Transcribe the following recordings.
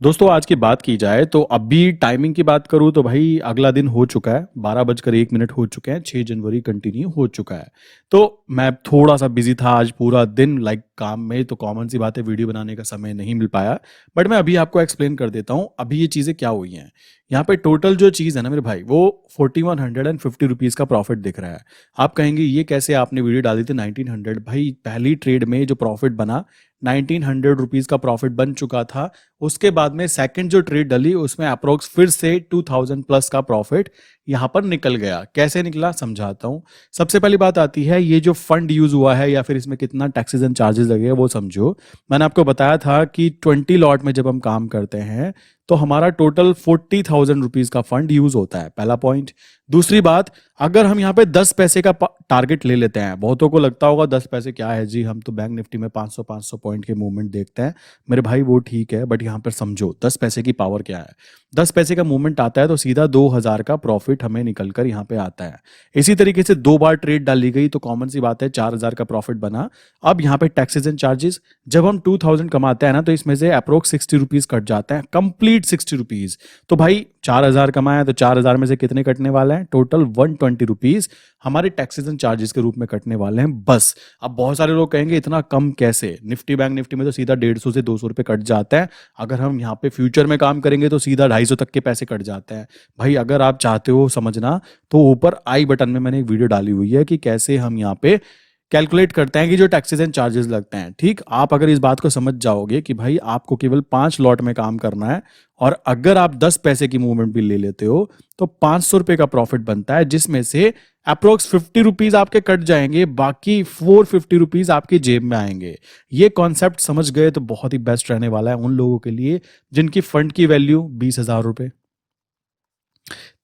दोस्तों आज की बात की जाए तो अभी टाइमिंग की बात करूं तो भाई अगला दिन हो चुका है, 12 बजकर 1 मिनट हो चुके हैं, 6 जनवरी कंटिन्यू हो चुका है। तो मैं थोड़ा सा बिजी था आज पूरा दिन लाइक काम में, तो कॉमन सी बात है वीडियो बनाने का समय नहीं मिल पाया। बट मैं अभी आपको एक्सप्लेन कर देता हूँ अभी ये चीज़ें क्या हुई हैं। यहाँ पे टोटल जो चीज़ है ना मेरे भाई, वो 4150 रुपीज़ का प्रॉफिट दिख रहा है। आप कहेंगे ये कैसे, आपने वीडियो डाली थी 1900। भाई पहली ट्रेड में जो प्रॉफिट बना 1900 रुपीज़ का प्रॉफिट बन चुका था। उसके बाद में सेकंड जो ट्रेड डली उसमें अप्रोक्स फिर से 2000 प्लस का प्रॉफिट यहां पर निकल गया। कैसे निकला समझाता हूं। सबसे पहली बात आती है ये जो फंड यूज हुआ है या फिर इसमें कितना टैक्सेस एंड चार्जेस लगे वो समझो। मैंने आपको बताया था कि 20 लॉट में जब हम काम करते हैं तो हमारा टोटल 40,000 रुपीज का फंड यूज होता है, पहला पॉइंट। दूसरी बात, अगर हम यहाँ पे 10 पैसे का टारगेट ले लेते हैं, बहुतों को लगता होगा 10 पैसे क्या है जी, हम तो बैंक निफ्टी में 500 पॉइंट के मूवमेंट देखते हैं। मेरे भाई वो ठीक है, बट यहाँ पर समझो 10 पैसे की पावर क्या है। 10 पैसे का मूवमेंट आता है तो सीधा 2000 का प्रॉफिट हमें निकल कर यहाँ पे आता है। इसी तरीके से 2 बार ट्रेड डाली गई तो कॉमन सी बात है 4000 का प्रॉफिट बना। अब यहाँ पे टैक्सेस एंड चार्जेस, जब हम 2000 कमाते हैं ना तो इसमें से अप्रोक्स 60 रुपीज कट जाते हैं, कंप्लीट 60 रुपीज। तो भाई 4000 कमाया तो 4000 में से कितने कटने वाले हैं, टोटल 120 रुपीज हमारे टैक्सेस एंड चार्जेस के रूप में कटने वाले हैं बस। अब बहुत सारे लोग कहेंगे इतना कम कैसे, निफ्टी बैंक निफ्टी में तो सीधा 150 से 200 रुपए कट जाता है। अगर हम यहाँ पे फ्यूचर में काम करेंगे तो सीधा 250 तक के पैसे कट जाते हैं। भाई अगर आप चाहते हो समझना तो ऊपर आई बटन में मैंने एक वीडियो डाली हुई है कि कैसे हम यहाँ पे कैलकुलेट करते हैं कि जो टैक्सेस एंड चार्जेस लगते हैं। ठीक, आप अगर इस बात को समझ जाओगे कि भाई आपको केवल 5 लॉट में काम करना है और अगर आप 10 पैसे की मूवमेंट भी ले लेते हो तो 500 रुपए का प्रॉफिट बनता है, जिसमें से अप्रोक्स 50 रुपीज आपके कट जाएंगे, बाकी 450 रुपीज आपकी जेब में आएंगे। ये कॉन्सेप्ट समझ गए तो बहुत ही बेस्ट रहने वाला है उन लोगों के लिए जिनकी फंड की वैल्यू 20,000 रुपए,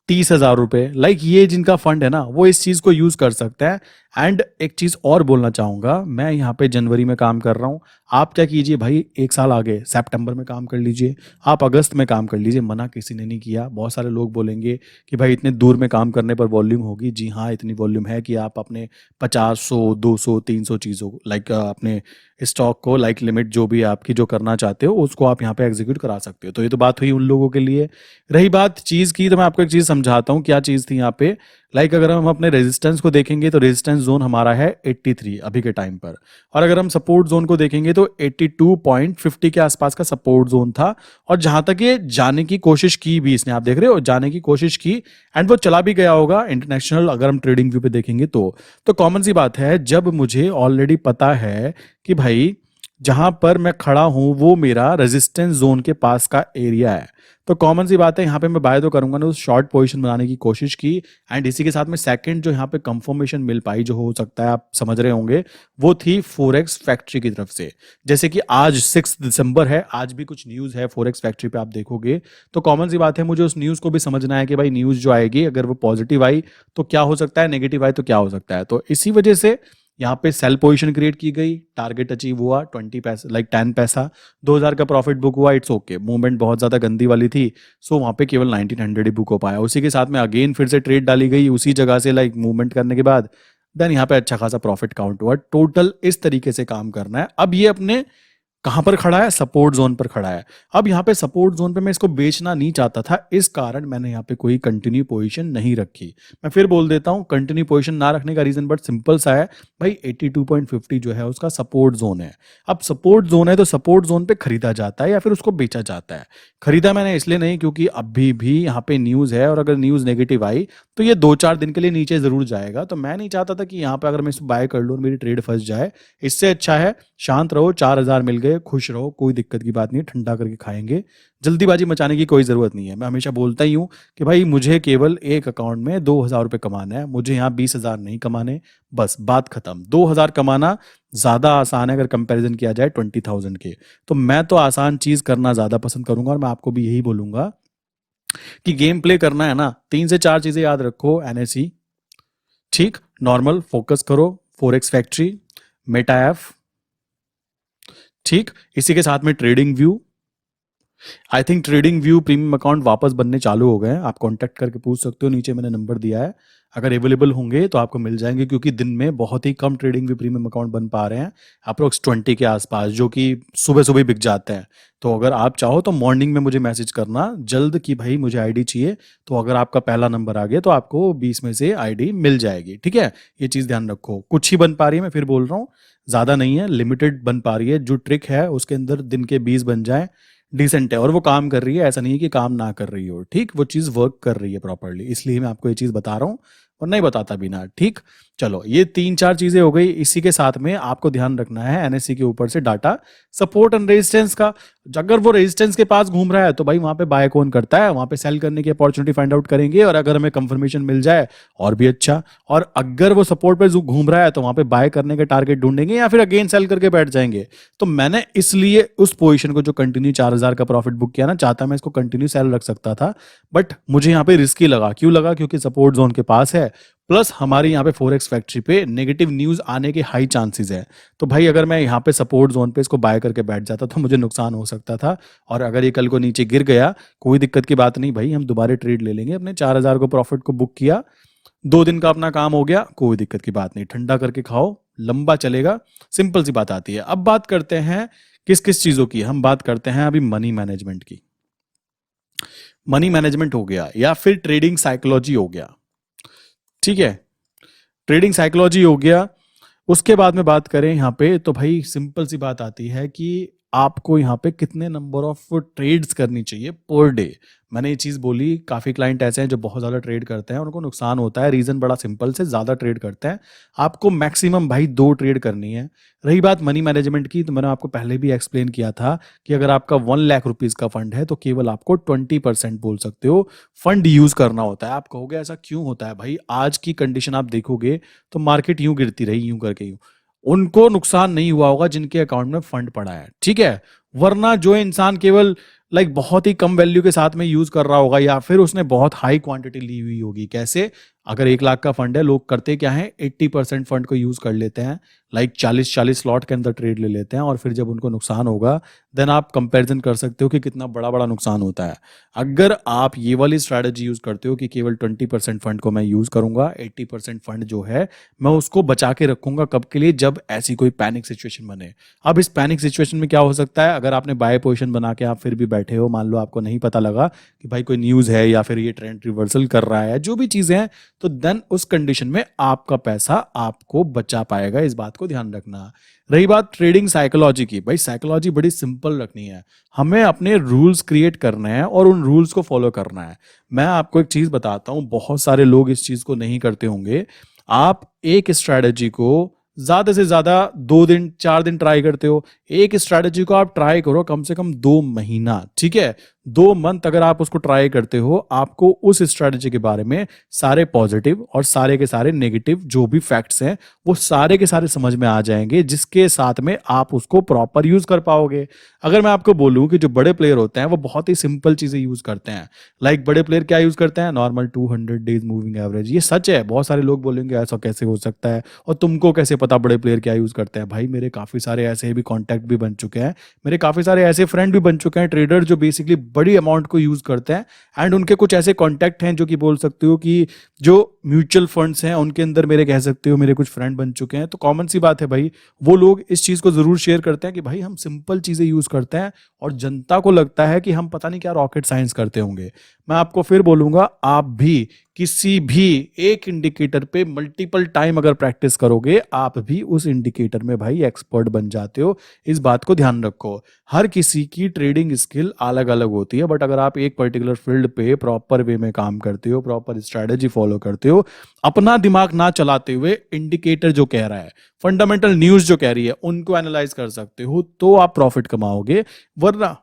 30,000 रुपए, लाइक ये जिनका फंड है ना वो इस चीज को यूज कर सकता है। एंड एक चीज और बोलना चाहूंगा, मैं यहाँ पे जनवरी में काम कर रहा हूँ। आप क्या कीजिए भाई, एक साल आगे सितंबर में काम कर लीजिए, आप अगस्त में काम कर लीजिए, मना किसी ने नहीं किया। बहुत सारे लोग बोलेंगे कि भाई इतने दूर में काम करने पर वॉल्यूम होगी। जी हाँ, इतनी वॉल्यूम है कि आप अपने 50, 100, 200, 300 चीज़ों लाइक अपने स्टॉक को लाइक लिमिट जो भी आपकी जो करना चाहते हो उसको आप यहाँ पे एग्जीक्यूट करा सकते हो। तो ये तो बात हुई उन लोगों के लिए। रही बात चीज़ की, तो मैं आपको एक चीज़ समझाता हूँ क्या चीज़ थी यहाँ पे। लाइक अगर हम अपने रेजिस्टेंस को देखेंगे तो रेजिस्टेंस जोन हमारा है 83 अभी के टाइम पर, और अगर हम सपोर्ट जोन को देखेंगे तो 82.50 के आसपास का सपोर्ट जोन था। और जहां तक ये जाने की कोशिश की भी इसने, आप देख रहे हो जाने की कोशिश की एंड वो चला भी गया होगा इंटरनेशनल, अगर हम ट्रेडिंग व्यू पे देखेंगे तो कॉमन सी बात है, जब मुझे ऑलरेडी पता है कि भाई जहां पर मैं खड़ा हूं वो मेरा रेजिस्टेंस जोन के पास का एरिया है, तो कॉमन सी बात है यहाँ पे मैं बाय तो करूंगा ना, उस शॉर्ट पोजीशन बनाने की कोशिश की। एंड इसी के साथ में सेकंड जो यहाँ पे कंफर्मेशन मिल पाई, जो हो सकता है आप समझ रहे होंगे, वो थी फोरेक्स फैक्ट्री की तरफ से। जैसे कि आज 6 दिसंबर है, आज भी कुछ न्यूज है फोरेक्स फैक्ट्री पे आप देखोगे, तो कॉमन सी बात है मुझे उस न्यूज को भी समझना है कि भाई न्यूज जो आएगी अगर वो पॉजिटिव आई तो क्या हो सकता है, नेगेटिव आई तो क्या हो सकता है। तो इसी वजह से यहाँ पे सेल पोजीशन क्रिएट की गई, टारगेट अचीव हुआ 20 पैसा लाइक 10 पैसा, 2000 का प्रॉफिट बुक हुआ। इट्स ओके, मूवमेंट बहुत ज्यादा गंदी वाली थी, सो वहाँ पे केवल 1900 ही बुक हो पाया। उसी के साथ में अगेन फिर से ट्रेड डाली गई उसी जगह से, लाइक मूवमेंट करने के बाद देन यहाँ पे अच्छा खासा प्रॉफिट काउंट हुआ। टोटल इस तरीके से काम करना है। अब ये अपने कहां पर खड़ा है, सपोर्ट जोन पर खड़ा है। अब यहाँ पे सपोर्ट जोन पे मैं इसको बेचना नहीं चाहता था, इस कारण मैंने यहाँ पे कोई कंटिन्यू पोजीशन नहीं रखी। मैं फिर बोल देता हूँ, कंटिन्यू पोजीशन ना रखने का रीजन बट सिंपल सा है भाई, 82.50 जो है उसका सपोर्ट जोन है। अब सपोर्ट जोन है तो सपोर्ट जोन पे खरीदा जाता है या फिर उसको बेचा जाता है। खरीदा मैंने इसलिए नहीं क्योंकि अभी भी यहाँ पे न्यूज है, और अगर न्यूज नेगेटिव आई तो ये 2-4 दिन के लिए नीचे जरूर जाएगा। तो मैं नहीं चाहता था कि यहाँ पे अगर मैं इसको बाय कर लूँ और मेरी ट्रेड फंस जाए। इससे अच्छा है शांत रहो, 4000 मिल गए, खुश रहो, कोई दिक्कत की बात नहीं है, ठंडा करके खाएंगे। जल्दीबाजी मचाने की कोई जरूरत नहीं है। मैं हमेशा बोलता ही हूँ कि भाई मुझे केवल एक अकाउंट में 2000 रुपये कमाना है, मुझे यहाँ 20,000 नहीं कमाने, बस बात खत्म। 2000 कमाना ज्यादा आसान है अगर कंपैरिजन किया जाए 20,000 के। तो मैं तो आसान चीज करना ज्यादा पसंद करूंगा, और मैं आपको भी यही बोलूंगा कि गेम प्ले करना है ना, 3 से 4 चीजें याद रखो। एनएसई, ठीक, नॉर्मल फोकस करो, फोरेक्स फैक्ट्री, मेटा एफ, ठीक, इसी के साथ में trading view, I think trading view premium account वापस बनने चालू हो गए हैं। आप कांटेक्ट करके पूछ सकते हो, नीचे मैंने नंबर दिया है। अगर अवेलेबल होंगे तो आपको मिल जाएंगे, क्योंकि दिन में बहुत ही कम ट्रेडिंग व्यू प्रीमियम अकाउंट बन पा रहे हैं, अप्रोक्स 20 के आसपास, जो कि सुबह सुबह बिक जाते हैं। तो अगर आप चाहो तो मॉर्निंग में मुझे मैसेज करना जल्द कि भाई मुझे आईडी चाहिए। तो अगर आपका पहला नंबर आ गया तो आपको 20 में से आईडी मिल जाएगी, ठीक है। ये चीज़ ध्यान रखो, कुछ ही बन पा रही है, मैं फिर बोल रहा हूँ, ज़्यादा नहीं है, लिमिटेड बन पा रही है। जो ट्रिक है उसके अंदर दिन के 20 बन जाए, डिसेंट है। और वो काम कर रही है, ऐसा नहीं है कि काम ना कर रही हो, ठीक, वो चीज़ वर्क कर रही है प्रॉपरली, इसलिए मैं आपको ये चीज़ बता रहा हूँ और नहीं बताता भी ना, ठीक। चलो, ये 3-4 चीज़ें हो गई। इसी के साथ में आपको ध्यान रखना है एनएससी के ऊपर से डाटा सपोर्ट एंड रेजिस्टेंस का। अगर वो रेजिस्टेंस के पास घूम रहा है तो भाई वहां पे बाय कौन करता है, वहां पे सेल करने की अपॉर्चुनिटी फाइंड आउट करेंगे, और अगर हमें कंफर्मेशन मिल जाए और भी अच्छा। और अगर वो सपोर्ट पे घूम रहा है तो वहां पे बाय करने के टारगेट ढूंढेंगे या फिर अगेन सेल करके बैठ जाएंगे। तो मैंने इसलिए उस पोजीशन को जो कंटिन्यू 4,000 का प्रॉफिट बुक किया ना, चाहता मैं इसको कंटिन्यू सेल रख सकता था, बट मुझे यहाँ पे रिस्की लगा। क्यों लगा? क्योंकि सपोर्ट जोन के पास है, प्लस हमारी यहाँ पे फोरेक्स फैक्ट्री पे नेगेटिव न्यूज आने के हाई चांसेस है। तो भाई अगर मैं यहाँ पे सपोर्ट जोन पे इसको बाय करके बैठ जाता तो मुझे नुकसान हो सकता था। और अगर ये कल को नीचे गिर गया, कोई दिक्कत की बात नहीं भाई, हम दोबारा ट्रेड ले लेंगे। अपने 4,000 को प्रॉफिट को बुक किया, 2 दिन का अपना काम हो गया, कोई दिक्कत की बात नहीं, ठंडा करके खाओ, लंबा चलेगा। सिंपल सी बात आती है। अब बात करते हैं किस किस चीजों की, हम बात करते हैं अभी मनी मैनेजमेंट की। मनी मैनेजमेंट हो गया या फिर ट्रेडिंग साइकोलॉजी हो गया, ठीक है। ट्रेडिंग साइकोलॉजी हो गया। उसके बाद में बात करें यहाँ पे तो भाई सिंपल सी बात आती है कि आपको यहाँ पे कितने नंबर ऑफ ट्रेड्स करनी चाहिए पर डे। मैंने ये चीज़ बोली, काफ़ी क्लाइंट ऐसे हैं जो बहुत ज़्यादा ट्रेड करते हैं, उनको नुकसान होता है। रीज़न बड़ा सिंपल से, ज़्यादा ट्रेड करते हैं। आपको मैक्सिमम भाई 2 ट्रेड करनी है। रही बात मनी मैनेजमेंट की, तो मैंने आपको पहले भी एक्सप्लेन किया था कि अगर आपका 1 लाख रुपीज़ का फंड है तो केवल आपको 20% बोल सकते हो फंड यूज़ करना होता है। आप कहोगे ऐसा क्यों होता है भाई? आज की कंडीशन आप देखोगे तो मार्केट यूं गिरती रही, यूं करके यूं, उनको नुकसान नहीं हुआ होगा जिनके अकाउंट में फंड पड़ा है, ठीक है। वरना जो इंसान केवल बहुत ही कम वैल्यू के साथ में यूज कर रहा होगा, या फिर उसने बहुत हाई क्वांटिटी ली हुई होगी। कैसे? अगर 1 लाख का फंड है, लोग करते क्या है, 80% फंड को यूज कर लेते हैं, 40-40 स्लॉट के अंदर ट्रेड ले लेते हैं, और फिर जब उनको नुकसान होगा, देन आप कंपैरिजन कर सकते हो कि कितना बड़ा बड़ा नुकसान होता है। अगर आप ये वाली स्ट्रैटेजी यूज करते हो कि केवल 20% फंड को मैं यूज करूंगा, 80% फंड जो है मैं उसको बचा के रखूंगा, कब के लिए? जब ऐसी कोई पैनिक सिचुएशन बने। अब इस पैनिक सिचुएशन में क्या हो सकता है? अगर आपने बाय पोजीशन बना के आप फिर भी बैठे हो, मान लो आपको नहीं पता लगा कि भाई कोई न्यूज है या फिर ये ट्रेंड रिवर्सल कर रहा है, जो भी चीजें हैं, तो देन उस कंडीशन में आपका पैसा आपको बचा पाएगा। इस बात को ध्यान रखना। रही बात ट्रेडिंग साइकोलॉजी की, भाई साइकोलॉजी बड़ी सिंपल रखनी है। हमें अपने रूल्स क्रिएट करने हैं और उन रूल्स को फॉलो करना है। मैं आपको एक चीज बताता हूं, बहुत सारे लोग इस चीज को नहीं करते होंगे। आप एक स्ट्रैटेजी को ज्यादा से ज्यादा 2 दिन 4 दिन ट्राई करते हो। एक स्ट्रैटेजी को आप ट्राई करो कम से कम 2 महीना, ठीक है। 2 मंथ अगर आप उसको ट्राई करते हो, आपको उस स्ट्रैटेजी के बारे में सारे पॉजिटिव और सारे के सारे नेगेटिव जो भी फैक्ट्स हैं वो सारे के सारे समझ में आ जाएंगे, जिसके साथ में आप उसको प्रॉपर यूज कर पाओगे। अगर मैं आपको बोलूं कि जो बड़े प्लेयर होते हैं वो बहुत ही सिंपल चीजें यूज करते हैं। बड़े प्लेयर क्या यूज करते हैं? Normal 200 days moving average. ये सच है। बहुत सारे लोग बोलेंगे ऐसा कैसे हो सकता है, और तुमको कैसे पता बड़े प्लेयर क्या यूज करते हैं? भाई मेरे काफी सारे ऐसे भी कॉन्टैक्ट भी बन चुके हैं, मेरे काफी सारे ऐसे फ्रेंड भी बन चुके हैं ट्रेडर जो बेसिकली बड़ी अमाउंट को यूज करते हैं। एंड उनके कुछ ऐसे कॉन्टैक्ट हैं जो कि बोल सकते हो कि जो म्यूचुअल फंड्स हैं उनके अंदर मेरे, कह सकते हो मेरे कुछ फ्रेंड बन चुके हैं। तो कॉमन सी बात है भाई, वो लोग इस चीज को जरूर शेयर करते हैं कि भाई हम सिंपल चीजें यूज करते हैं, और जनता को लगता है कि हम पता नहीं क्या रॉकेट साइंस करते होंगे। मैं आपको फिर बोलूंगा, आप भी किसी भी एक इंडिकेटर पे मल्टीपल टाइम अगर प्रैक्टिस करोगे, आप भी उस इंडिकेटर में भाई एक्सपर्ट बन जाते हो। इस बात को ध्यान रखो। हर किसी की ट्रेडिंग स्किल अलग अलग होती है, बट अगर आप एक पर्टिकुलर फील्ड पे प्रॉपर वे में काम करते हो, प्रॉपर स्ट्रेटेजी फॉलो करते हो, अपना दिमाग ना चलाते हुए इंडिकेटर जो कह रहा है, फंडामेंटल न्यूज जो कह रही है, उनको एनालाइज कर सकते हो, तो आप प्रॉफिट कमाओगे। वरना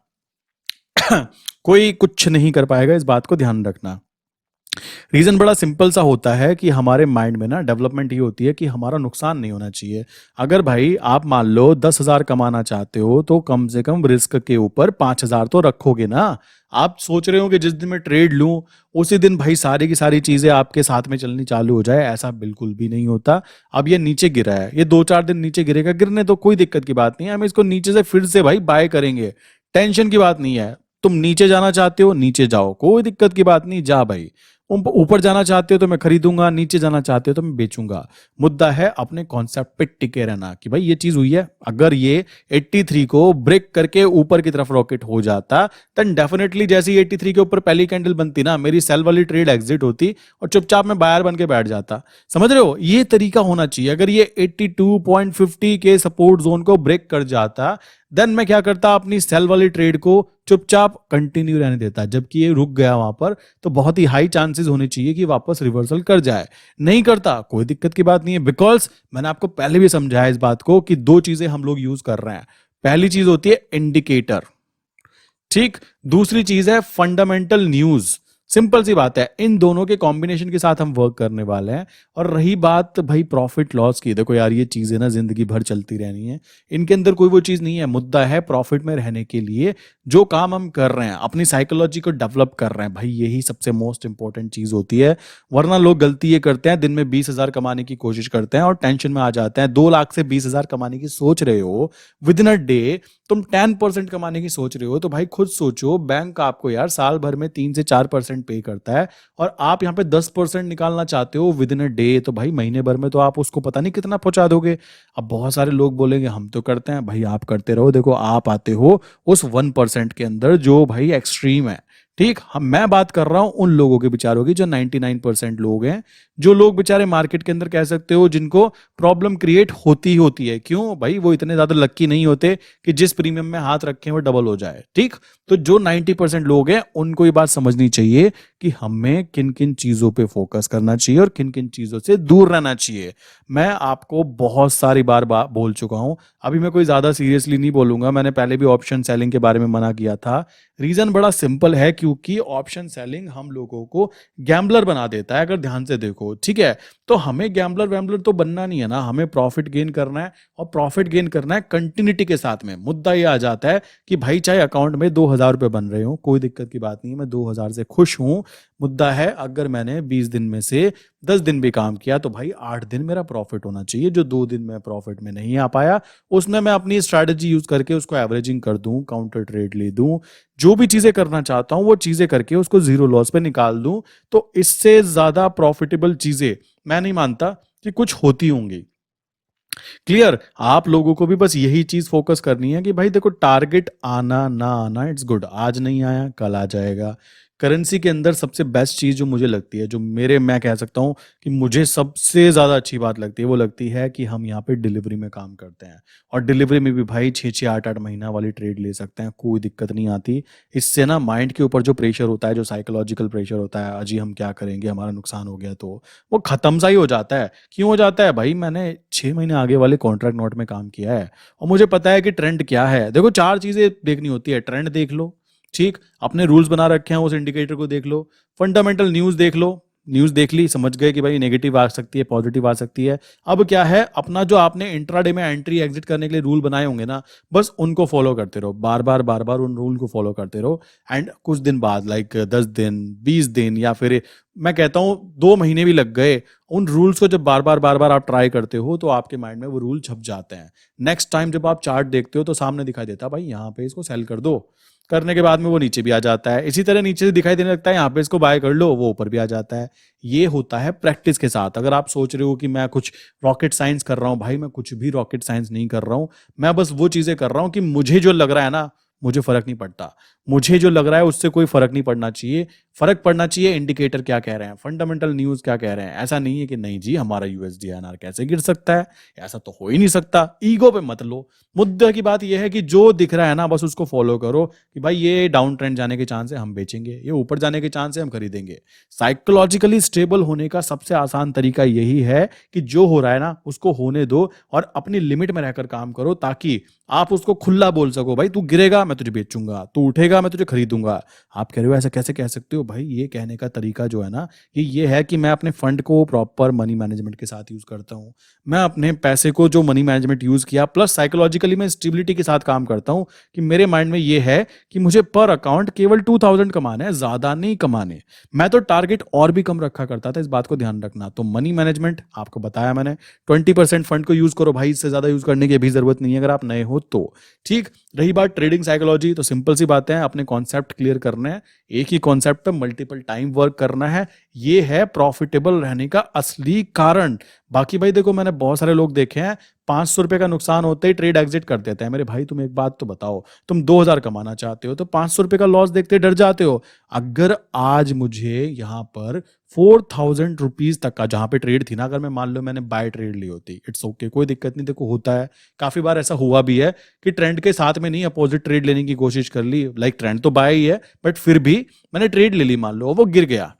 कोई कुछ नहीं कर पाएगा। इस बात को ध्यान रखना। रीजन बड़ा सिंपल सा होता है कि हमारे माइंड में ना डेवलपमेंट ये होती है कि हमारा नुकसान नहीं होना चाहिए। अगर भाई आप मान लो 10,000 कमाना चाहते हो, तो कम से कम रिस्क के ऊपर 5,000 तो रखोगे ना। आप सोच रहे हो कि जिस दिन मैं ट्रेड लूं उसी दिन भाई सारी की सारी चीजें आपके साथ में चलनी चालू हो जाए, ऐसा बिल्कुल भी नहीं होता। अब ये नीचे गिरा है, ये 2-4 दिन नीचे गिरेगा, गिरने तो कोई दिक्कत की बात नहीं है, हम इसको नीचे से फिर से भाई बाय करेंगे, टेंशन की बात नहीं है। तुम नीचे जाना चाहते हो नीचे जाओ, कोई दिक्कत की बात नहीं, जा भाई। ऊपर जाना चाहते हो तो मैं खरीदूंगा, नीचे जाना चाहते हो तो मैं बेचूंगा। मुद्दा है अपने कॉन्सेप्ट पे टिके रहना कि भाई ये चीज हुई है। अगर ये 83 को ब्रेक करके ऊपर की तरफ रॉकेट हो जाता, देन डेफिनेटली जैसे ही 83 के ऊपर पहली कैंडल बनती ना, मेरी सेल वाली ट्रेड एग्जिट होती और चुपचाप मैं बायर बन के बैठ जाता। समझ रहे हो, ये तरीका होना चाहिए। अगर ये 82.50 के सपोर्ट जोन को ब्रेक कर जाता, देन मैं क्या करता, अपनी सेल वाली ट्रेड को चुपचाप कंटिन्यू रहने देता। जबकि ये रुक गया वहां पर, तो बहुत ही हाई चांसेस होने चाहिए कि वापस रिवर्सल कर जाए। नहीं करता, कोई दिक्कत की बात नहीं है, बिकॉज मैंने आपको पहले भी समझाया इस बात को कि दो चीजें हम लोग यूज कर रहे हैं। पहली चीज होती है इंडिकेटर, ठीक। दूसरी चीज है फंडामेंटल न्यूज। सिंपल सी बात है, इन दोनों के कॉम्बिनेशन के साथ हम वर्क करने वाले हैं। और रही बात भाई प्रॉफिट लॉस की, देखो यार ये चीजें ना जिंदगी भर चलती रहनी है, इनके अंदर कोई वो चीज नहीं है। मुद्दा है प्रॉफिट में रहने के लिए जो काम हम कर रहे हैं, अपनी साइकोलॉजी को डेवलप कर रहे हैं, भाई यही सबसे मोस्ट इंपॉर्टेंट चीज होती है। वरना लोग गलती ये करते हैं, दिन में 20,000 कमाने की कोशिश करते हैं और टेंशन में आ जाते हैं। 2 लाख से 20,000 कमाने की सोच रहे हो विद इन अ डे, तुम 10% कमाने की सोच रहे हो, तो भाई खुद सोचो, बैंक आपको यार साल भर में 3 से 4% पे करता है और आप यहाँ पे 10% निकालना चाहते हो विद इन अ डे, तो भाई महीने भर में तो आप उसको पता नहीं कितना पहुंचा दोगे। अब बहुत सारे लोग बोलेंगे हम तो करते हैं, भाई आप करते रहो। देखो आप आते हो उस 1% के अंदर जो भाई एक्सट्रीम है, ठीक। हम मैं बात कर रहा हूं उन लोगों के विचारों की जो 99% लोग हैं, जो लोग बेचारे मार्केट के अंदर कह सकते हो जिनको प्रॉब्लम क्रिएट होती ही होती है। क्यों भाई, वो इतने ज्यादा लक्की नहीं होते कि जिस प्रीमियम में हाथ रखें वो डबल हो जाए, ठीक। तो जो 90% लोग हैं उनको ये बात समझनी चाहिए कि हमें किन किन चीजों पे फोकस करना चाहिए और किन किन चीजों से दूर रहना चाहिए। मैं आपको बहुत सारी बार बोल चुका हूं, अभी मैं कोई ज्यादा सीरियसली नहीं बोलूंगा। मैंने पहले भी ऑप्शन सेलिंग के बारे में मना किया था। रीजन बड़ा सिंपल है, क्योंकि ऑप्शन सेलिंग हम लोगों को गैम्बलर बना देता है। अगर ध्यान से देखो, ठीक है, तो हमें गैम्बलर वैम्बलर तो बनना नहीं है ना, हमें प्रॉफिट गेन करना है और प्रॉफिट गेन करना है कंटिन्यूटी के साथ में। मुद्दा ये आ जाता है कि भाई चाहे अकाउंट में 2,000 रुपए बन रहे हो, कोई दिक्कत की बात नहीं है, मैं 2,000 से खुश हूं। मुद्दा है अगर मैंने 20 दिन में से 10 दिन भी काम किया तो भाई 8 दिन मेरा प्रॉफिट होना चाहिए। जो 2 दिन में प्रॉफिट में नहीं आ पाया, उसमें मैं अपनी स्ट्रैटेजी यूज करके उसको एवरेजिंग कर दूं, काउंटर ट्रेड ले दूं, जो भी चीजें करना चाहता हूं वो चीजें करके उसको जीरो लॉस पे निकाल दूं। तो इससे ज्यादा प्रॉफिटेबल चीजें मैं नहीं मानता कि कुछ होती होंगी। क्लियर। आप लोगों को भी बस यही चीज फोकस करनी है कि भाई देखो, टारगेट आना ना आना इट्स गुड, आज नहीं आया कल आ जाएगा। करेंसी के अंदर सबसे बेस्ट चीज जो मुझे लगती है, जो मेरे मैं कह सकता हूं कि मुझे सबसे ज्यादा अच्छी बात लगती है, वो लगती है कि हम यहाँ पे डिलीवरी में काम करते हैं। और डिलीवरी में भी भाई 6-6 8-8 महीना वाली ट्रेड ले सकते हैं, कोई दिक्कत नहीं आती। इससे ना माइंड के ऊपर जो प्रेशर होता है, जो साइकोलॉजिकल प्रेशर होता है, अजी हम क्या करेंगे, हमारा नुकसान हो गया, तो वो खत्म सा ही हो जाता है। क्यों हो जाता है भाई, मैंने 6 महीने आगे वाले कॉन्ट्रैक्ट नोट में काम किया है और मुझे पता है कि ट्रेंड क्या है। देखो 4 चीजें देखनी होती है, ट्रेंड देख लो, ठीक, अपने रूल्स बना रखे हैं उस इंडिकेटर को देख लो, फंडामेंटल न्यूज देख लो, न्यूज देख ली, समझ गए कि भाई नेगेटिव आ सकती है, पॉजिटिव आ सकती है। अब क्या है, अपना जो आपने इंट्राडे में एंट्री एग्जिट करने के लिए रूल बनाए होंगे ना, बस उनको फॉलो करते रहो, बार बार उन रूल को फॉलो करते रहो। एंड कुछ दिन बाद, लाइक 10 दिन 20 दिन या फिर मैं कहता हूं 2 महीने भी लग गए, उन रूल्स को जब बार बार आप ट्राई करते हो तो आपके माइंड में वो रूल छप जाते हैं। नेक्स्ट टाइम जब आप चार्ट देखते हो तो सामने दिखाई देता है भाई यहाँ पे इसको सेल कर दो, करने के बाद में वो नीचे भी आ जाता है। इसी तरह नीचे से दिखाई देने लगता है, यहाँ पे इसको बाय कर लो, वो ऊपर भी आ जाता है। ये होता है प्रैक्टिस के साथ। अगर आप सोच रहे हो कि मैं कुछ रॉकेट साइंस कर रहा हूं, भाई मैं कुछ भी रॉकेट साइंस नहीं कर रहा हूं। मैं बस वो चीजें कर रहा हूं कि मुझे जो लग रहा है ना, मुझे फर्क नहीं पड़ता। मुझे जो लग रहा है उससे कोई फर्क नहीं पड़ना चाहिए। फर्क पड़ना चाहिए इंडिकेटर क्या कह रहे हैं, फंडामेंटल न्यूज क्या कह रहे हैं। ऐसा नहीं है कि नहीं जी हमारा यूएसडी आईएनआर कैसे गिर सकता है, ऐसा तो हो ही नहीं सकता। ईगो पे मत लो। मुद्दा की बात यह है कि जो दिख रहा है ना, बस उसको फॉलो करो कि भाई ये डाउन ट्रेंड जाने के चांस है, हम बेचेंगे, ये ऊपर जाने के चांस है, हम खरीदेंगे। साइकोलॉजिकली स्टेबल होने का सबसे आसान तरीका यही है कि जो हो रहा है ना उसको होने दो और अपनी लिमिट में रहकर काम करो, ताकि आप उसको खुला बोल सको, भाई तू गिरेगा मैं तुझे बेचूंगा, तू उठेगा मैं तुझे खरीदूंगा। आप कह रहे हो ऐसा कैसे कह सकते हो, भाई ये कहने का तरीका जो है ना, ये है कि मैं अपने फंड को प्रॉपर मनी मैनेजमेंट के साथ यूज करता हूं। मैं अपने पैसे को जो मनी मैनेजमेंट यूज किया, प्लस साइकोलॉजिकली मैं स्टेबिलिटी के साथ काम करता हूं कि मेरे माइंड में ये है कि मुझे पर अकाउंट केवल 2,000 कमाने हैं, ज्यादा नहीं कमाने। मैं तो टारगेट और भी कम रखा करता था, इस बात को ध्यान रखना। तो मनी मैनेजमेंट आपको बताया मैंने, 20% फंड को यूज करो भाई, इससे ज्यादा यूज करने की भी जरूरत नहीं है अगर आप नए हो तो। ठीक, रही बात ट्रेडिंग साइकिल साइकोलॉजी, तो सिंपल सी बातें हैं, अपने कॉन्सेप्ट क्लियर करने हैं, एक ही कॉन्सेप्ट पे मल्टीपल टाइम वर्क करना है। ये है प्रॉफिटेबल रहने का असली कारण। बाकी भाई देखो, मैंने बहुत सारे लोग देखे हैं 500 रुपए का नुकसान होते ही ट्रेड एग्जिट कर देते हैं। मेरे भाई तुम एक बात तो बताओ, तुम 2000 कमाना चाहते हो तो 500 रुपए का लॉस देखते डर जाते हो। अगर आज मुझे यहाँ पर 4000 रुपीज तक का जहां पे ट्रेड थी ना, अगर मैं मान लो मैंने बाय ट्रेड ली होती, इट्स ओके, कोई दिक्कत नहीं। देखो होता है, काफी बार ऐसा हुआ भी है कि ट्रेंड के साथ में नहीं अपोजिट ट्रेड लेने की कोशिश कर ली, लाइक ट्रेंड तो बाय ही है बट फिर भी मैंने ट्रेड ले ली, मान लो वो गिर गया,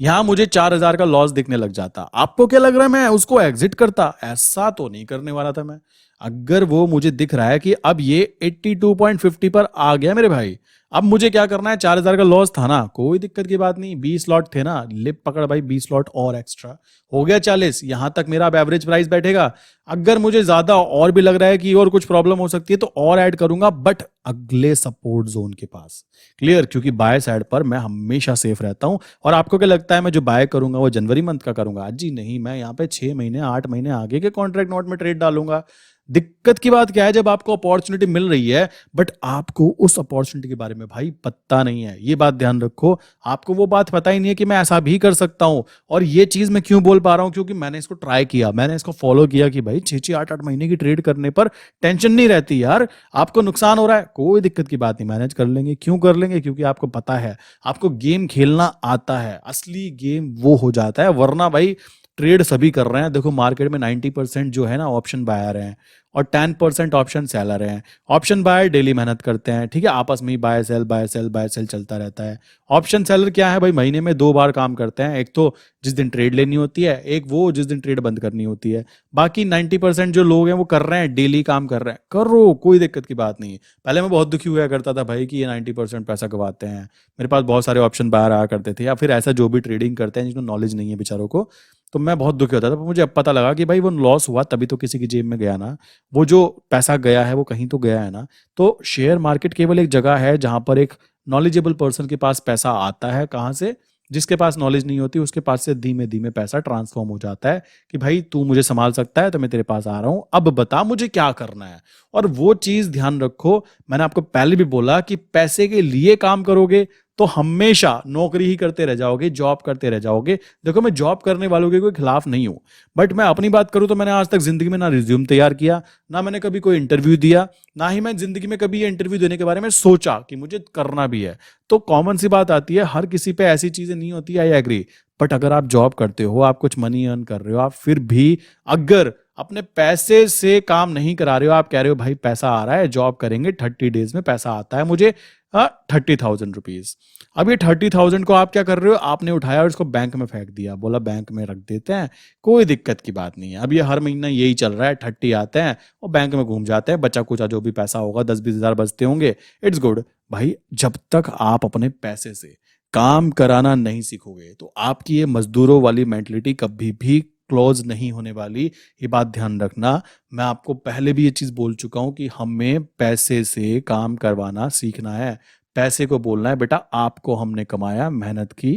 यहां मुझे 4000 का लॉस दिखने लग जाता। आपको क्या लग रहा है मैं उसको एग्जिट करता? ऐसा तो नहीं करने वाला था मैं। अगर वो मुझे दिख रहा है कि अब ये 82.50 पर आ गया मेरे भाई, अब मुझे क्या करना है, 4000 का लॉस था ना, कोई दिक्कत की बात नहीं, 20 लॉट थे ना, लिप पकड़ भाई, 20 लॉट और एक्स्ट्रा हो गया 40, यहां तक मेरा अब एवरेज प्राइस बैठेगा। अगर मुझे ज्यादा और भी लग रहा है कि और कुछ प्रॉब्लम हो सकती है तो और ऐड करूंगा, बट अगले सपोर्ट जोन के पास। क्लियर? क्योंकि बाय साइड पर मैं हमेशा सेफ रहता हूं। और आपको क्या लगता है मैं जो बाय करूंगा वो जनवरी मंथ का करूंगा? जी नहीं, मैं यहाँ पे 6 महीने 8 महीने आगे के कॉन्ट्रैक्ट नोट में ट्रेड डालूंगा। दिक्कत की बात क्या है, जब आपको अपॉर्चुनिटी मिल रही है बट आपको उस अपॉर्चुनिटी के बारे में भाई पता नहीं है, ये बात ध्यान रखो। आपको वो बात पता ही नहीं है कि मैं ऐसा भी कर सकता हूं। और ये चीज मैं क्यों बोल पा रहा हूं, क्योंकि मैंने इसको ट्राई किया, मैंने इसको फॉलो किया कि भाई 6-6 8-8 महीने की ट्रेड करने पर टेंशन नहीं रहती यार। आपको नुकसान हो रहा है, कोई दिक्कत की बात नहीं, मैनेज कर लेंगे। क्यों कर लेंगे? क्योंकि आपको पता है, आपको गेम खेलना आता है। असली गेम वो हो जाता है, वरना भाई ट्रेड सभी कर रहे हैं। देखो मार्केट में 90% जो है ना ऑप्शन बायर हैं और 10% ऑप्शन सेलर हैं। ऑप्शन बायर डेली मेहनत करते हैं, ठीक है, आपस में ही buy sell buy sell buy sell चलता रहता है। ऑप्शन सेलर क्या है भाई, महीने में 2 बार काम करते हैं, एक तो जिस दिन ट्रेड लेनी होती है, एक वो जिस दिन ट्रेड बंद करनी होती है। बाकी 90% जो लोग हैं वो कर रहे हैं, डेली काम कर रहे हैं, करो, कोई दिक्कत की बात नहीं है। पहले मैं बहुत दुखी हुआ करता था भाई कि ये 90% पैसा गवाते हैं। मेरे पास बहुत सारे ऑप्शन बायर आया करते थे, या फिर ऐसा जो भी ट्रेडिंग करते हैं जिनको नॉलेज नहीं है बेचारों को, तो मैं बहुत दुखी होता था। पर मुझे अब पता लगा कि भाई वो लॉस हुआ तभी तो किसी की जेब में गया ना, वो जो पैसा गया है वो कहीं तो गया है ना। तो शेयर मार्केट केवल एक जगह है जहां पर एक नॉलेजेबल पर्सन के पास पैसा आता है। कहां से? जिसके पास नॉलेज नहीं होती उसके पास से धीमे धीमे पैसा ट्रांसफॉर्म हो जाता है कि भाई तू मुझे संभाल सकता है तो मैं तेरे पास आ रहा हूं, अब बता मुझे क्या करना है। और वो चीज ध्यान रखो, मैंने आपको पहले भी बोला कि पैसे के लिए काम करोगे तो हमेशा नौकरी ही करते रह जाओगे, जॉब करते रह जाओगे। देखो मैं जॉब करने वालों के कोई खिलाफ नहीं हूं, बट मैं अपनी बात करूं तो मैंने आज तक जिंदगी में ना रिज्यूम तैयार किया, ना मैंने कभी कोई इंटरव्यू दिया, ना ही मैं जिंदगी में कभी ये इंटरव्यू देने के बारे में सोचा कि मुझे करना भी है। तो कॉमन सी बात आती है, हर किसी पे ऐसी चीजें नहीं होती, आई एग्री। बट अगर आप जॉब करते हो, आप कुछ मनी अर्न कर रहे हो, आप फिर भी अगर अपने पैसे से काम नहीं करा रहे हो, आप कह रहे हो भाई पैसा आ रहा है, जॉब करेंगे 30 डेज में पैसा आता है मुझे 30,000 रुपीज। अब ये 30,000 को आप क्या कर रहे हो, आपने उठाया और इसको बैंक में फेंक दिया, बोला बैंक में रख देते हैं, कोई दिक्कत की बात नहीं है। अब ये हर महीना यही चल रहा है, 30 आते हैं और बैंक में घूम जाते हैं, बचा कुचा जो भी पैसा होगा 10-20 हजार बचते होंगे, इट्स गुड। भाई जब तक आप अपने पैसे से काम कराना नहीं सीखोगे तो आपकी ये मजदूरों वाली मेंटलिटी कभी भी क्लोज नहीं होने वाली, ये बात ध्यान रखना। मैं आपको पहले भी ये चीज बोल चुका हूं कि हमें पैसे से काम करवाना सीखना है। पैसे को बोलना है बेटा आपको हमने कमाया, मेहनत की,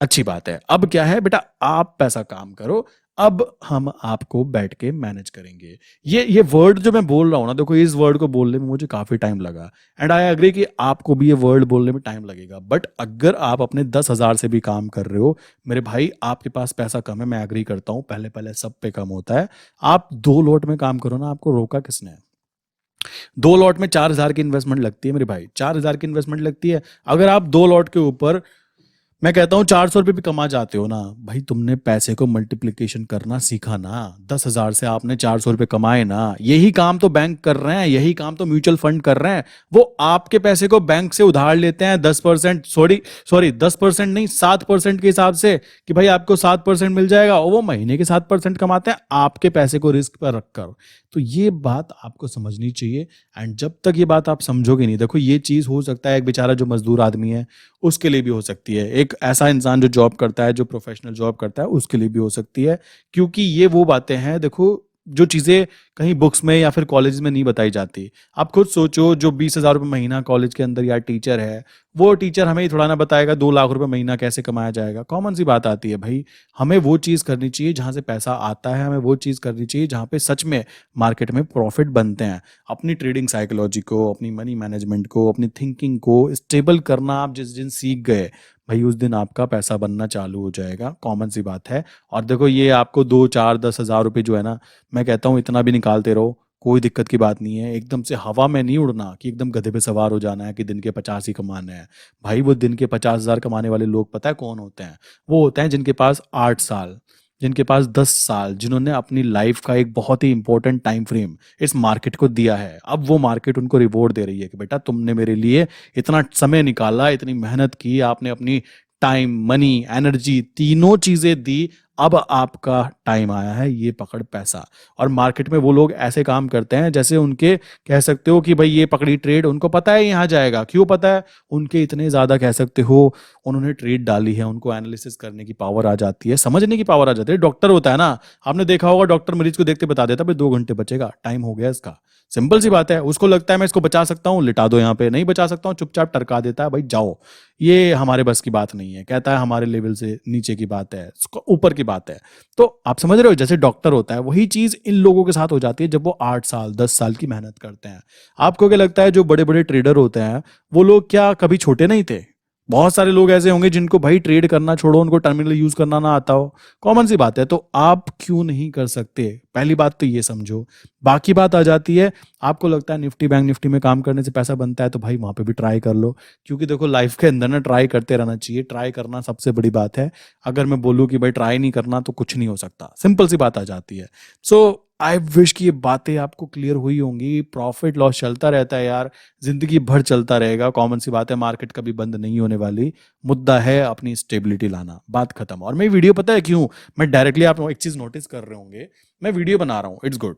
अच्छी बात है, अब क्या है बेटा आप पैसा काम करो, अब हम आपको बैठ के मैनेज करेंगे। ये वर्ड जो मैं बोल रहा हूं ना, देखो इस वर्ड को बोलने में मुझे काफी टाइम लगा, एंड आई एग्री कि आपको भी ये वर्ड बोलने में टाइम लगेगा। बट अगर आप अपने 10,000 से भी काम कर रहे हो मेरे भाई, आपके पास पैसा कम है, मैं एग्री करता हूं, पहले पहले सब पे कम होता है। आप 2 लॉट में काम करो ना, आपको रोका किसने? 2 लॉट में 4,000 की इन्वेस्टमेंट लगती है मेरे भाई, 4,000 की इन्वेस्टमेंट लगती है। अगर आप 2 लॉट के ऊपर मैं कहता हूं 400 रुपये भी कमा जाते हो ना भाई, तुमने पैसे को मल्टीप्लिकेशन करना सीखा ना। 10,000 से आपने 400 रुपये कमाए ना, यही काम तो बैंक कर रहे हैं, यही काम तो म्यूचुअल फंड कर रहे हैं। वो आपके पैसे को बैंक से उधार लेते हैं 10%, सॉरी 10% नहीं 7% के हिसाब से, कि भाई आपको 7% मिल जाएगा, और वो महीने के 7% कमाते हैं आपके पैसे को रिस्क पर रखकर। तो ये बात आपको समझनी चाहिए। एंड जब तक ये बात आप समझोगे नहीं, देखो ये चीज हो सकता है एक बेचारा जो मजदूर आदमी है उसके लिए भी हो सकती है, एक ऐसा इंसान जो जॉब करता है, जो प्रोफेशनल जॉब करता है, उसके लिए भी हो सकती है। क्योंकि ये वो बातें हैं, देखो जो चीज़ें कहीं बुक्स में या फिर कॉलेज में नहीं बताई जाती। आप खुद सोचो, जो 20,000 रुपये महीना कॉलेज के अंदर या टीचर है, वो टीचर हमें थोड़ा ना बताएगा 2 लाख रुपए महीना कैसे कमाया जाएगा। कॉमन सी बात आती है भाई, हमें वो चीज़ करनी चाहिए जहाँ से पैसा आता है, हमें वो चीज़ करनी चाहिए जहाँ पे सच में मार्केट में प्रॉफिट बनते हैं। अपनी ट्रेडिंग साइकोलॉजी को, अपनी मनी मैनेजमेंट को, अपनी थिंकिंग को स्टेबल करना आप जिस दिन सीख गए भाई, उस दिन आपका पैसा बनना चालू हो जाएगा। कॉमन सी बात है। और देखो, ये आपको 2, 4, 10 हज़ार रुपये जो है ना, मैं कहता हूँ इतना भी निकालते रहो, कोई दिक्कत की बात नहीं है। एकदम से हवा में नहीं उड़ना कि एकदम गधे पे सवार हो जाना है कि दिन के 50 ही कमाने हैं। भाई, वो दिन के 50,000 कमाने वाले लोग पता है कौन होते हैं? वो होते हैं जिनके पास 8 साल, जिनके पास 10 साल, जिन्होंने अपनी लाइफ का एक बहुत ही इंपॉर्टेंट टाइम फ्रेम इस मार्केट को दिया है। अब वो मार्केट उनको रिवॉर्ड दे रही है कि बेटा, तुमने मेरे लिए इतना समय निकाला, इतनी मेहनत की, आपने अपनी टाइम, मनी, एनर्जी, तीनों चीजें दी। अब आपका टाइम आया है, ये पकड़ पैसा। और मार्केट में वो लोग ऐसे काम करते हैं जैसे उनके, कह सकते हो कि भाई ये पकड़ी ट्रेड, उनको पता है यहाँ जाएगा। क्यों पता है? उनके इतने ज्यादा, कह सकते हो, उन्होंने ट्रेड डाली है, उनको एनालिसिस करने की पावर आ जाती है, समझने की पावर आ जाती है। डॉक्टर होता है ना, आपने देखा होगा, डॉक्टर मरीज को देखते बता देता भाई 2 घंटे बचेगा, टाइम हो गया इसका। सिंपल सी बात है। उसको लगता है मैं इसको बचा सकता हूँ, लिटा दो यहाँ पे। नहीं बचा सकता हूँ, चुपचाप टरका देता है, भाई जाओ, ये हमारे बस की बात नहीं है। कहता है हमारे लेवल से नीचे की बात है, उसको ऊपर की बात है। तो आप समझ रहे हो, जैसे डॉक्टर होता है, वही चीज इन लोगों के साथ हो जाती है जब वो 8 साल 10 साल की मेहनत करते हैं। आपको क्या लगता है जो बड़े बड़े ट्रेडर होते हैं, वो लोग क्या कभी छोटे नहीं थे? बहुत सारे लोग ऐसे होंगे जिनको भाई ट्रेड करना छोड़ो, उनको टर्मिनल यूज करना ना आता हो। कॉमन सी बात है। तो आप क्यों नहीं कर सकते? पहली बात तो ये समझो। बाकी बात आ जाती है, आपको लगता है निफ्टी बैंक निफ्टी में काम करने से पैसा बनता है, तो भाई वहां पे भी ट्राई कर लो। क्योंकि देखो, लाइफ के अंदर ना ट्राई करते रहना चाहिए। ट्राई करना सबसे बड़ी बात है। अगर मैं बोलूँ कि भाई ट्राई नहीं करना, तो कुछ नहीं हो सकता। सिंपल सी बात आ जाती है। सो आई विश कि ये बातें आपको क्लियर हुई होंगी। प्रॉफिट लॉस चलता रहता है यार, जिंदगी भर चलता रहेगा। कॉमन सी बात है, मार्केट कभी बंद नहीं होने वाली। मुद्दा है अपनी स्टेबिलिटी लाना, बात खत्म। और मैं वीडियो, पता है क्यों मैं डायरेक्टली, आप एक चीज नोटिस कर रहे होंगे, मैं वीडियो बना रहा हूँ, इट्स गुड।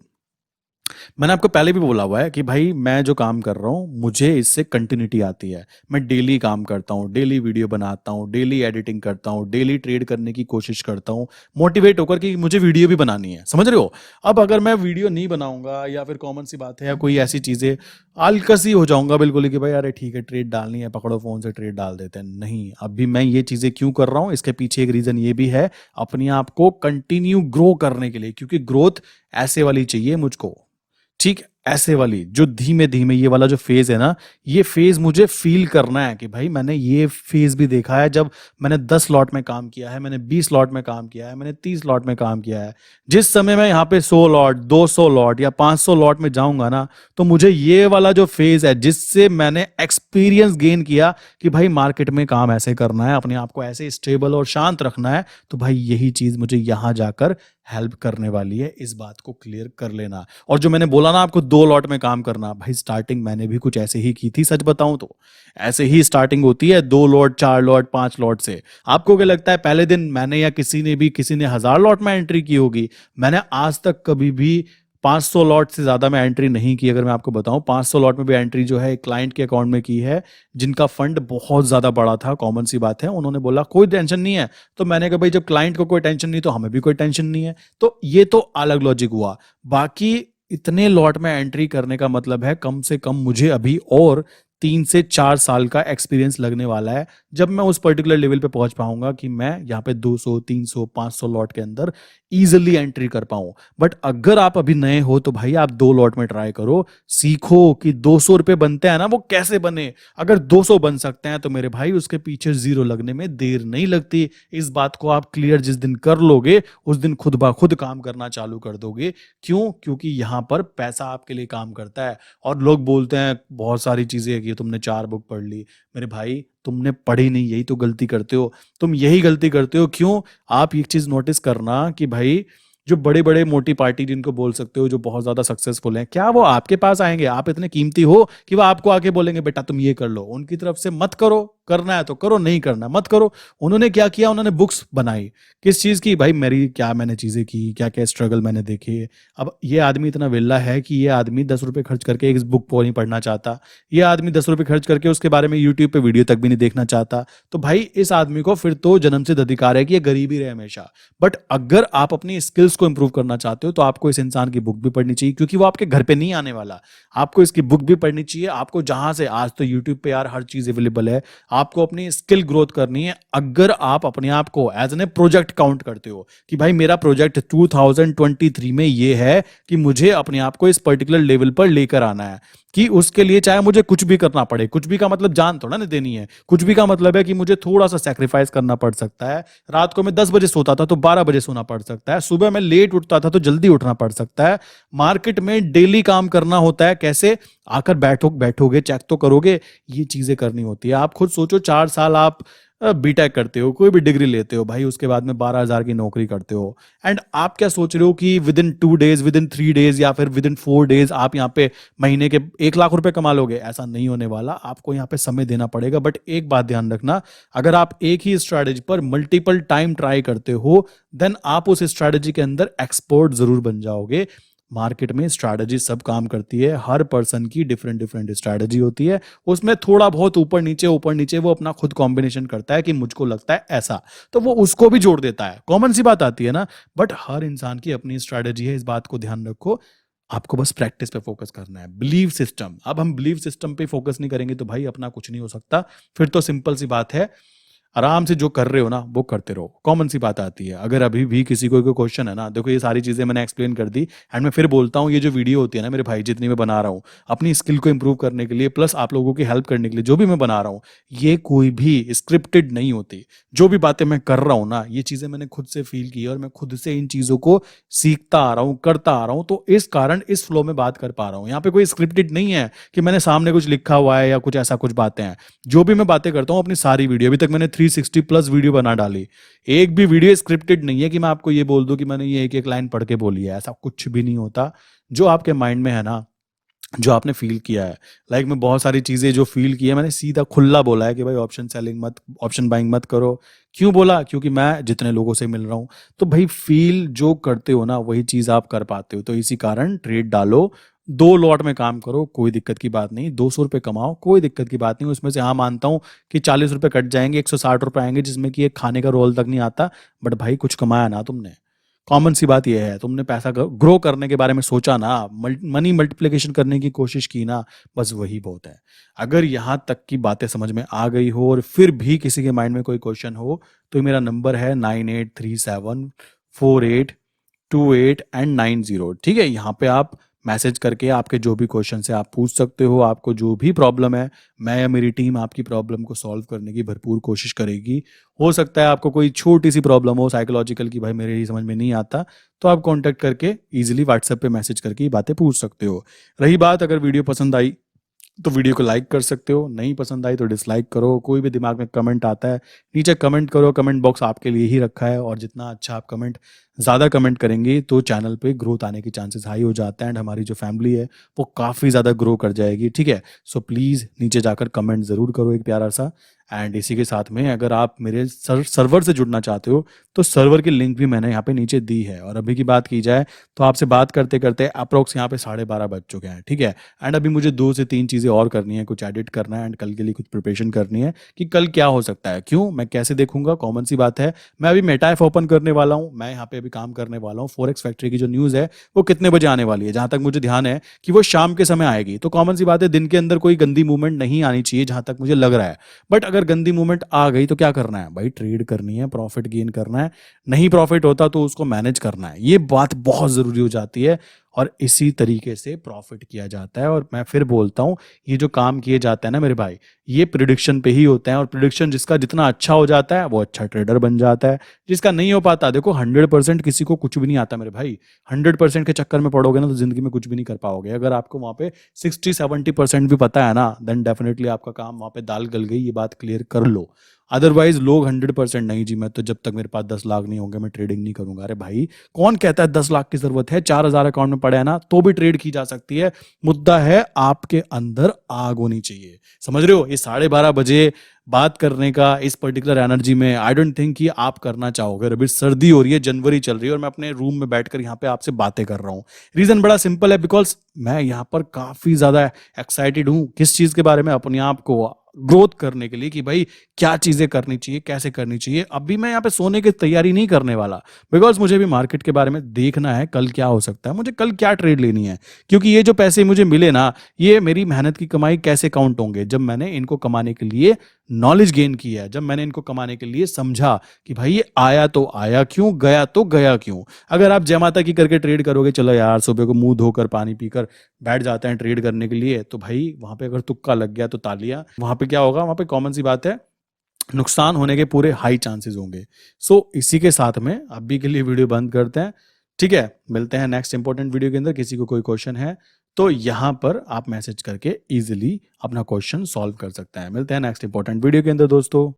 मैंने आपको पहले भी बोला हुआ है कि भाई मैं जो काम कर रहा हूँ, मुझे इससे कंटिन्यूटी आती है। मैं डेली काम करता हूँ, डेली वीडियो बनाता हूँ, डेली एडिटिंग करता हूँ, डेली ट्रेड करने की कोशिश करता हूँ, मोटिवेट होकर कि मुझे वीडियो भी बनानी है। समझ रहे हो? अब अगर मैं वीडियो नहीं बनाऊंगा, या फिर कॉमन सी बात है, या कोई ऐसी चीजें, आलकसी हो जाऊंगा बिल्कुल ही कि भाई अरे ठीक है, ट्रेड डालनी है, पकड़ो फोन से ट्रेड डाल देते हैं। नहीं, अभी मैं ये चीजें क्यों कर रहा हूँ, इसके पीछे एक रीजन ये भी है, अपने आप को कंटिन्यू ग्रो करने के लिए। क्योंकि ग्रोथ ऐसे वाली चाहिए मुझको, ठीक, ऐसे वाली जो धीमे धीमे, ये वाला जो फेज है ना, ये फेज मुझे फील करना है कि भाई मैंने ये फेज भी देखा है, जब मैंने 10 लॉट में काम किया है, मैंने 20 लॉट में काम किया है, मैंने 30 लॉट में काम किया है। जिस समय मैं यहाँ पे 100 लॉट, 200 लॉट या 500 लॉट में जाऊंगा ना, तो मुझे ये वाला जो फेज है, जिससे मैंने एक्सपीरियंस गेन किया कि भाई मार्केट में काम ऐसे करना है, अपने आप को ऐसे स्टेबल और शांत रखना है, तो भाई यही चीज मुझे यहां जाकर हेल्प करने वाली है। इस बात को क्लियर कर लेना। और जो मैंने बोला ना आपको 2 लॉट में काम करना, भाई स्टार्टिंग मैंने भी कुछ ऐसे ही की थी, सच बताऊं तो। ऐसे ही स्टार्टिंग होती है, 2 लॉट, 4 लॉट, 5 लॉट से। आपको क्या लगता है पहले दिन मैंने, या किसी ने भी, किसी ने 1000 लॉट में एंट्री की होगी? मैंने आज तक कभी भी 500 लॉट से ज्यादा मैं एंट्री नहीं की। अगर मैं आपको बताऊं, 500 लॉट में भी एंट्री जो है क्लाइंट के अकाउंट में की है, जिनका फंड बहुत ज्यादा बड़ा था। कॉमन सी बात है, उन्होंने बोला कोई टेंशन नहीं है, तो मैंने कहा भाई जब क्लाइंट को कोई टेंशन नहीं, तो हमें भी कोई टेंशन नहीं है। तो ये तो अलग लॉजिक हुआ। बाकी इतने लॉट में एंट्री करने का मतलब है, कम से कम मुझे अभी और 3 से 4 साल का एक्सपीरियंस लगने वाला है, जब मैं उस पर्टिकुलर लेवल पे पहुंच पाऊंगा कि मैं यहाँ पे 200, 300, 500 लॉट के अंदर इजीली एंट्री कर पाऊं। बट अगर आप अभी नए हो, तो भाई आप 2 लॉट में ट्राई करो, सीखो कि 200 रुपए बनते हैं ना, वो कैसे बने। अगर 200 बन सकते हैं, तो मेरे भाई उसके पीछे जीरो लगने में देर नहीं लगती। इस बात को आप क्लियर जिस दिन कर लोगे, उस दिन खुद ब खुद काम करना चालू कर दोगे। क्यों? क्योंकि यहाँ पर पैसा आपके लिए काम करता है। और लोग बोलते हैं बहुत सारी चीजें कि तुमने 4 बुक पढ़ ली। मेरे भाई, तुमने पढ़ी नहीं, यही तो गलती करते हो। तुम यही गलती करते हो। क्यों? आप एक चीज नोटिस करना कि भाई जो बड़े बड़े मोटी पार्टी जिनको बोल सकते हो, जो बहुत ज्यादा सक्सेसफुल हैं, क्या वो आपके पास आएंगे? आप इतने कीमती हो कि वो आपको आके बोलेंगे बेटा तुम ये कर लो? उनकी तरफ से मत करो, करना है तो करो, नहीं करना मत करो। उन्होंने क्या किया? उन्होंने बुक्स बनाई। किस चीज की? भाई मेरी क्या मैंने चीजें की, क्या क्या स्ट्रगल मैंने देखे। अब ये आदमी इतना वेल्ला है कि ये आदमी 10 रुपए खर्च करके एक बुक को नहीं पढ़ना चाहता। ये आदमी 10 रुपए खर्च करके उसके बारे में यूट्यूब पे वीडियो तक भी नहीं देखना चाहता। तो भाई इस आदमी को फिर तो जन्म से अधिकार है कि ये गरीब ही रहे हमेशा। बट अगर आप अपनी स्किल्स को इंप्रूव करना चाहते हो तो आपको इस इंसान की बुक भी पढ़नी चाहिए, क्योंकि वो आपके घर पे नहीं आने वाला। आपको इसकी बुक भी पढ़नी चाहिए। आपको जहां से, आज तो यूट्यूब पे यार हर चीज अवेलेबल है, आपको अपनी स्किल ग्रोथ करनी है। अगर आप अपने आप को as an a project count करते हो कि भाई मेरा प्रोजेक्ट 2023 में ये है कि मुझे अपने आप को इस पर्टिकुलर लेवल पर लेकर आना है, कि उसके लिए चाहे मुझे कुछ भी करना पड़े, कुछ भी का मतलब जान थोड़ा ना देनी है, कुछ भी का मतलब है कि मुझे थोड़ा सा सेक्रीफाइस करना पड़ सकता है। रात को मैं 10 बजे सोता था तो 12 बजे सोना पड़ सकता है, सुबह मैं लेट उठता था तो जल्दी उठना पड़ सकता है। मार्केट में डेली काम करना होता है। कैसे? आकर बैठोगे, चेक तो करोगे, ये चीजें करनी होती है। आप खुद सोचो, 4 साल आप बीटेक करते हो, कोई भी डिग्री लेते हो भाई, उसके बाद में 12,000 की नौकरी करते हो, एंड आप क्या सोच रहे हो कि with in 2 days, with in 3 days या फिर विद इन 4 डेज आप यहाँ पे महीने के 1 लाख रुपए कमा लोगे? ऐसा नहीं होने वाला। आपको यहाँ पे समय देना पड़ेगा। बट एक बात ध्यान रखना, अगर आप एक ही स्ट्रैटेजी पर मल्टीपल टाइम ट्राई करते हो, देन आप उस स्ट्रैटेजी के अंदर एक्सपर्ट जरूर बन जाओगे। मार्केट में स्ट्रैटेजी सब काम करती है, हर पर्सन की डिफरेंट डिफरेंट स्ट्रैटेजी होती है, उसमें थोड़ा बहुत ऊपर नीचे वो अपना खुद कॉम्बिनेशन करता है कि मुझको लगता है ऐसा, तो वो उसको भी जोड़ देता है। कॉमन सी बात आती है ना। बट हर इंसान की अपनी स्ट्रैटेजी है, इस बात को ध्यान रखो। आपको बस प्रैक्टिस पे फोकस करना है। बिलीव सिस्टम, अब हम बिलीव सिस्टम पे फोकस नहीं करेंगे तो भाई अपना कुछ नहीं हो सकता। फिर तो सिंपल सी बात है, आराम से जो कर रहे हो ना वो करते रहो। कॉमन सी बात आती है। अगर अभी भी किसी को कोई क्वेश्चन है ना, देखो ये सारी चीजें मैंने एक्सप्लेन कर दी, एंड मैं फिर बोलता हूँ, ये जो वीडियो होती है ना मेरे भाई, जितनी मैं बना रहा हूँ अपनी स्किल को इंप्रूव करने के लिए, प्लस आप लोगों की हेल्प करने के लिए, जो भी मैं बना रहा हूँ, ये कोई भी स्क्रिप्टेड नहीं होती। जो भी बातें मैं कर रहा हूँ ना, ये चीजें मैंने खुद से फील की है और मैं खुद से इन चीजों को सीखता आ रहा हूँ, करता आ रहा हूँ, तो इस कारण इस फ्लो में बात कर पा रहा हूँ। यहाँ पे कोई स्क्रिप्टेड नहीं है कि मैंने सामने कुछ लिखा हुआ है या कुछ ऐसा कुछ बातें हैं। जो भी मैं बातें करता हूँ अपनी सारी वीडियो, अभी तक मैंने 360 प्लस वीडियो बना डाली, एक भी वीडियो स्क्रिप्टेड नहीं है कि मैं आपको ये बोल दूं कि मैंने ये एक एक लाइन पढ़ के बोली है। ऐसा कुछ भी नहीं होता। जो आपके माइंड में है ना, जो आपने फील किया है, लाइक मैं बहुत सारी चीजें जो फील की है मैंने सीधा खुला बोला है कि भाई ऑप्शन सेलिंग मत, ऑप्शन बाइंग मत करो। क्यों बोला? क्योंकि मैं जितने लोगों से मिल रहा हूं, तो भाई फील जो करते हो ना वही चीज आप कर पाते हो। तो इसी कारण ट्रेड डालो, 2 लॉट में काम करो, कोई दिक्कत की बात नहीं। 200 रुपये कमाओ, कोई दिक्कत की बात नहीं। उसमें से हाँ मानता हूँ कि 40 रुपये कट जाएंगे, 160 रुपये आएंगे जिसमें कि एक खाने का रोल तक नहीं आता। बट भाई कुछ कमाया ना तुमने। कॉमन सी बात यह है, तुमने पैसा ग्रो करने के बारे में सोचा ना, मनी मल्टीप्लिकेशन करने की कोशिश की ना, बस वही बहुत है। अगर यहाँ तक की बातें समझ में आ गई हो और फिर भी किसी के माइंड में कोई क्वेश्चन हो, तो मेरा नंबर है 9837482890। ठीक है, यहाँ पे आप मैसेज करके आपके जो भी क्वेश्चन है आप पूछ सकते हो। आपको जो भी प्रॉब्लम है, मैं या मेरी टीम आपकी प्रॉब्लम को सॉल्व करने की भरपूर कोशिश करेगी। हो सकता है आपको कोई छोटी सी प्रॉब्लम हो साइकोलॉजिकल की, भाई मेरे ही समझ में नहीं आता, तो आप कांटेक्ट करके इजीली व्हाट्सएप पे मैसेज करके ये बातें पूछ सकते हो। रही बात, अगर वीडियो पसंद आई तो वीडियो को लाइक कर सकते हो, नहीं पसंद आई तो डिसलाइक करो। कोई भी दिमाग में कमेंट आता है नीचे कमेंट करो, कमेंट बॉक्स आपके लिए ही रखा है। और जितना अच्छा आप कमेंट, ज़्यादा कमेंट करेंगे तो चैनल पे ग्रोथ आने की चांसेस हाई हो जाते हैं, एंड हमारी जो फैमिली है वो काफ़ी ज़्यादा ग्रो कर जाएगी। ठीक है, सो प्लीज़ नीचे जाकर कमेंट ज़रूर करो एक प्यारा सा। एंड इसी के साथ में अगर आप मेरे सर्वर से जुड़ना चाहते हो तो सर्वर की लिंक भी मैंने यहाँ पे नीचे दी है। और अभी की बात की जाए तो आपसे बात करते करते अप्रोक्स यहाँ पे 12:30 बज चुके हैं। ठीक है, एंड अभी मुझे 2 से 3 चीज़ें और करनी है, कुछ एडिट करना है एंड कल के लिए कुछ प्रिपरेशन करनी है कि कल क्या हो सकता है, क्यों मैं कैसे देखूंगा। कॉमन सी बात है, मैं अभी मेटा ऐप ओपन करने वाला हूँ, मैं यहाँ पे अभी काम करने वाला हूँ। फॉरेक्स फैक्ट्री की जो न्यूज़ है वो कितने बजे आने वाली है, जहाँ तक मुझे ध्यान है कि वो शाम के समय आएगी। तो कॉमन सी बात है, दिन के अंदर कोई गंदी मूवमेंट नहीं आनी चाहिए जहाँ तक मुझे लग रहा है। बट अगर गंदी मूवमेंट आ गई तो क्या करना है भाई? ट्रेड करनी है, प्रॉफिट गेन करना है। नहीं प्रॉफिट होता तो उसको मैनेज करना है। ये बात बहुत ज़रूरी हो जाती है और इसी तरीके से प्रॉफिट किया जाता है। और मैं फिर बोलता हूँ, ये जो काम किए जाते हैं ना मेरे भाई, ये प्रिडिक्शन पे ही होते हैं। और प्रिडिक्शन जिसका जितना अच्छा हो जाता है वो अच्छा ट्रेडर बन जाता है, जिसका नहीं हो पाता, देखो 100% किसी को कुछ भी नहीं आता मेरे भाई। 100% के चक्कर में पड़ोगे ना तो जिंदगी में कुछ भी नहीं कर पाओगे। अगर आपको वहाँ पे 60-70% भी पता है ना, देन डेफिनेटली आपका काम वहाँ पे दाल गल गई, ये बात क्लियर कर लो। अदरवाइज लोग 100% नहीं जी, मैं तो जब तक मेरे पास 10 लाख नहीं होंगे मैं ट्रेडिंग नहीं करूंगा। अरे भाई कौन कहता है 10 लाख की जरूरत है? 4,000 अकाउंट में पड़े है ना तो भी ट्रेड की जा सकती है। मुद्दा है आपके अंदर आग होनी चाहिए। समझ रहे हो? ये 12:30 बजे बात करने का इस पर्टिकुलर एनर्जी में आई डोंट थिंक कि आप करना चाहोगे। अभी सर्दी हो रही है, जनवरी चल रही है और मैं अपने रूम में बैठकर यहाँ पे आपसे बातें कर रहा हूँ। रीजन बड़ा सिंपल है, बिकॉज मैं यहाँ पर काफी ज्यादा एक्साइटेड हूँ। किस चीज के बारे में? अपने आप को ग्रोथ करने के लिए कि भाई क्या चीजें करनी चाहिए, कैसे करनी चाहिए। अभी मैं यहाँ पे सोने की तैयारी नहीं करने वाला, बिकॉज मुझे भी मार्केट के बारे में देखना है, कल क्या हो सकता है, मुझे कल क्या ट्रेड लेनी है। क्योंकि ये जो पैसे मुझे मिले ना, ये मेरी मेहनत की कमाई कैसे काउंट होंगे, जब मैंने इनको कमाने के लिए नॉलेज गेन किया है, जब मैंने इनको कमाने के लिए समझा कि भाई ये आया तो आया क्यों, गया तो गया क्यों। अगर आप जय माता की करके ट्रेड करोगे, चलो यार सुबह को मुंह धोकर पानी पीकर बैठ जाते हैं ट्रेड करने के लिए, तो भाई वहां पे अगर तुक्का लग गया तो तालियां। वहां पे क्या होगा, वहां पे कॉमन सी बात है, नुकसान होने के पूरे हाई चांसेस होंगे। सो इसी के साथ में अभी के लिए वीडियो बंद करते हैं। ठीक है, मिलते हैं नेक्स्ट इंपॉर्टेंट वीडियो के अंदर। किसी को कोई क्वेश्चन है तो यहां पर आप मैसेज करके इजीली अपना क्वेश्चन सॉल्व कर सकते हैं। मिलते हैं नेक्स्ट इंपॉर्टेंट वीडियो के अंदर दोस्तों।